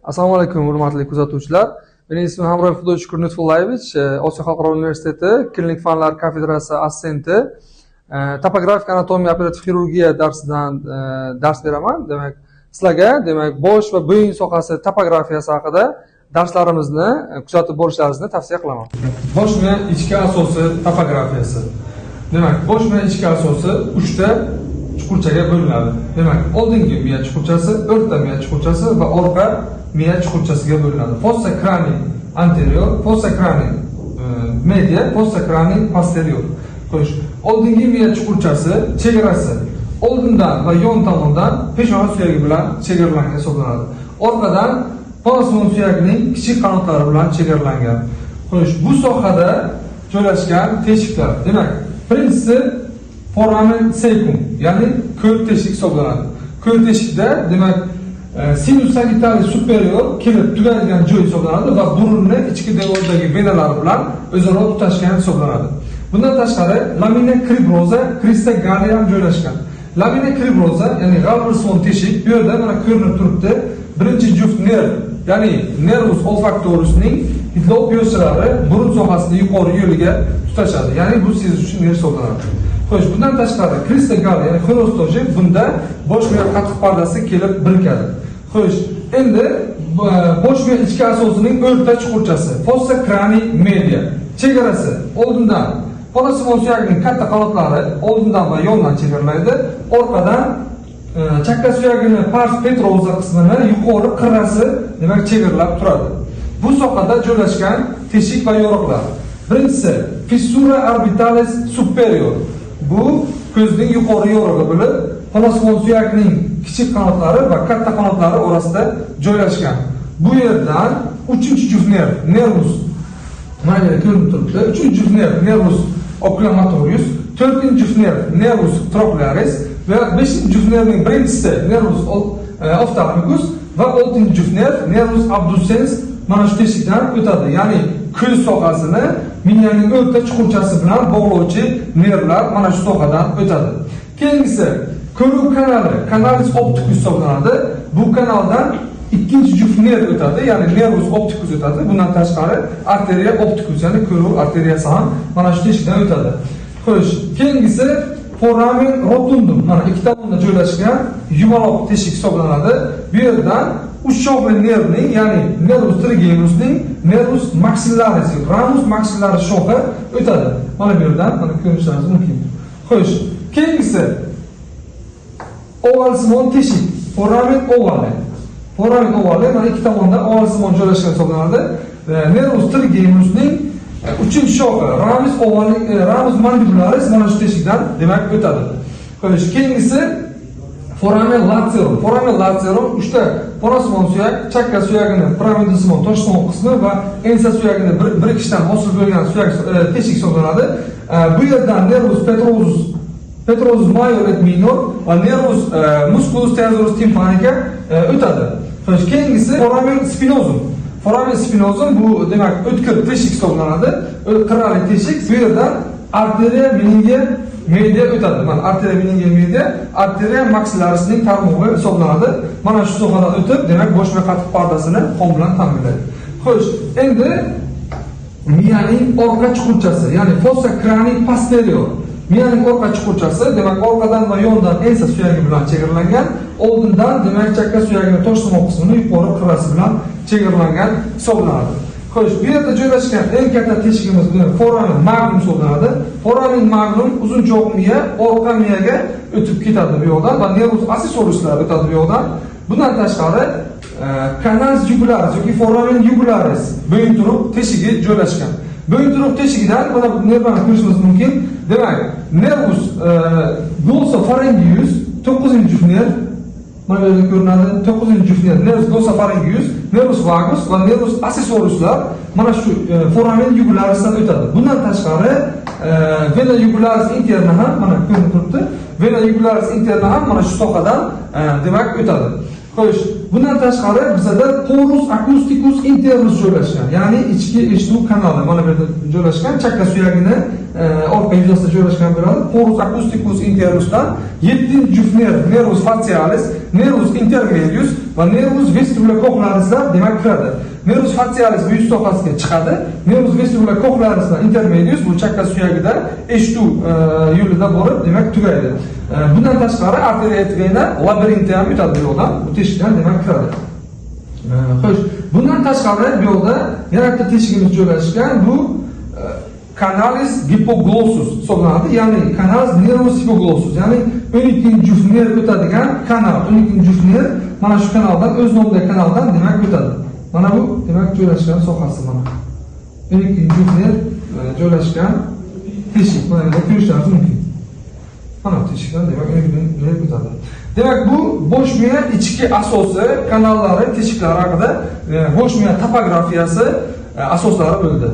Assalomu alaykum, hurmatli kuzatuvchilar. Mening ismim Hamroyev Xudoyshukur Lutfullayevich, Osiyo xalqaro universiteti klinik fanlar kafedrasi assistenti. Topografik anatomiya operativ xirurgiya darsidan dars beraman. Demak, sizlarga bosh va bo'yin sohasi topografiyasi haqida darslarimizni kuzatib borishlaringizni tavsiya qilaman. Bosh va ichki asosi topografiyasi. Demak, bosh va ichki asosi 3 ta chuqurchaga bo'linadi. Demak, oldingi miya chuqurchasi, o'rta miya chuqurchasi va orqa miya chuqurchasiga bo'linadi. Fossa crani anterior, fossa crani media, fossa crani posterior. Xo'sh, oldingi miya chuqurchasi chegarasi oldindan va yon tomondan peshona suyagi bilan chegaralangan hisoblanadi. Orqadan palasimon suyagining kichik qanotlari bilan chegaralangan. Xo'sh, bu sohada joylashgan teshiklar. Demak, birinchisi foramen cecum, ya'ni ko'l teshik hisoblanadi. Ko'l teshikda, demak, sinus sagittalis superior kelib tugaydigan joy hisoblanadi va burunni ichki devordagi venalari bilan o'zaro tutashgan hisoblanadi. Bundan tashqari lamina cribrosa, crista gallia ham joylashgan. Lamina cribrosa, ya'ni g'alvirson teshik, bu yerda mana ko'rinib turibdi. Birinchi juft nerv, ya'ni nervus olfaktorusning hidlov yo'lchalari burun sohasini yuqori yo'liga tutashadi. Ya'ni bu sezuvchi nerv hisoblanadi. Xo'sh, bundan tashqari crista gallia, ya'ni xronostoji bunda bosh miya qattiq pardasi kelib birikadi. Xo'sh, endi bosh miya ichki asosining o'rta chuqurchasi, fossa crani media. Chegarasi oldindan palasimon suyagining katta qanotlari oldindan va yondan chegaralaydi. Orqadan chakka suyagini pars petroza qismini yuqori qirrasi, demak, chegaralab turadi. Bu sohada joylashgan teshik va yoriqlar. Birinchisi fissura orbitalis superior. Bu ko'zning yuqori yorug'i bo'lib, palasimon suyagining kichik qanotlari va katta qanotlari orasida joylashgan. Bu yerdan 3-juft nerv, nervus, mana yerda ko'rinib turibdi. 3-juft nerv, nervus oculomotorius, 4-juft nerv, nervus trochlearis va 5-juft nervning birinchisi nervus ophthalmicus va 6-juft nerv, nervus abducens mana shu teshikdan o'tadi. Ya'ni ko'z sohasini miyaning o'rta chuqurchasi bilan bog'lovchi nervlar mana shu sohadan o'tadi. Keyingisi ko'ruv kanali, canalis opticus hisoblanadi. Bu kanaldan ikkinchi juft nerv o'tadi, ya'ni nervus opticus o'tadi. Bundan tashqari arteria opticus, ya'ni ko'ruv arteriyasi ham mana shu teshikdan o'tadi. Xo'sh, keyingisi foramen rotundum, mana ikki tomonda joylashgan yumaloq teshik hisoblanadi. Bu yerdan uch shoxli nervning, ya'ni nervus trigeminusning nervus maxillaris, ramus maxillaris shoxi o'tadi. Mana bu yerdan mana ko'rishingiz mumkin. Xo'sh, keyingisi ovalsimon teshik, foramen ovale. Foramen ovale mana ikki tomonda ovalsimon joylashgan hisoblanadi. Nervus trigeminusning 3-shoxi ramus ovale, ramus mandibularis mana shu teshikdan, demak, o'tadi. Xo'sh, keyingisi foramen laterum. Foramen laterum 3 ta palasimon suyak, chakka suyagini piramidsimon toshsimon qismi va ensa suyagini birikishdan hosil bo'lgan suyak teshik hisoblanadi. Bu yerdan nervus petrosus major et minor va nervus musculus terzorus tympanica o'tadi. Xo'sh, keyingisi foramen spinosum. Foramen spinosum bu, demak, o'tkir teshik hisoblanadi. Qirrali teshik. Bu yerdan arteria meningia media o'tadi. Mana arteria meningia media, arteria maxillarisning tarmog'i hisoblanadi. Mana shu sohadan o'tib, demak, bosh va qattiq pardasini qon bilan ta'minlaydi. Xo'sh, endi miyaning orqa chuqurchasi, ya'ni fossa crani posterior. Miyaning orqa chuqurchasi, demak, orqadan va yondan ensa suyagi bilan chegaralangan, oldindan, demak, chakka suyagining toshsimon qismini yuqori qirrasi bilan chegaralangan hisoblanadi. Xo'sh, bu yerda joylashgan eng katta teshigimiz foramen magnum hisoblanadi. Foramen magnum uzun cho'q miya orqa miyaga o'tib ketadi bu yoqdan va nervus accessoruslar o'tadi bu yoqdan. Bundan tashqari canals jugularis yoki foramen jugularis bo'yin turuq teshigi joylashgan. Bo'yin turuq teshigidan mana bu nervni ko'rishimiz mumkin. Demak, nervus glossopharyngeus 9-juft nerv, mana bu yerda ko'rinadi. 9-juft nerv, nervus glossopharyngeus, nervus vagus va nervus accessoruslar mana shu foramen jugularisdan o'tadi. Bundan tashqari vena jugularis interna ham mana ko'rinib turibdi. Vena jugularis interna ham mana shu sohadan, demak, o'tadi. Xo'sh, bundan tashqari bizda porus acousticus internus joylashgan, ya'ni ichki eshituv kanali mana bu yerda joylashgan, chakka suyagini orqa yuzasida joylashgan bo'ladi. Porus acousticus interusdan 7 juft nerv, nervus facialis, nervus intermedius va nervus vestibulocochlearislar demak kiradi. Nervus facialis bu yuz sohasiga chiqadi. Nervus vestibulocochlearisdan intermedius bu chakka suyagida eshituv yo'lida borib, demak tugaydi. Bundan tashqari arteriya vena labirinti ham o'tadi bu yo'ldan, bu teshikdan demak kiradi. Xo'sh, bundan tashqari bu yo'lda yana bitta teshigimiz joylashgan, bu canalis hypoglossus hisoblanadi. Ya'ni canalis nervus hypoglossus, ya'ni 12 juft nerv o'tadigan kanal, 12 juft nerv mana shu kanaldan, o'z nomidagi kanaldan demak o'tadi. Mana bu demak joylashgan sohasi mana. 12 juft nerv joylashgan teshik, mana bunda ko'rishingiz mumkin. Mana teshikdan demak 12 nerv o'tadi. Demak bu bosh miya ichki asosi, kanallari, teshiklari haqida bosh miya topografiyasi asoslari bo'ldi.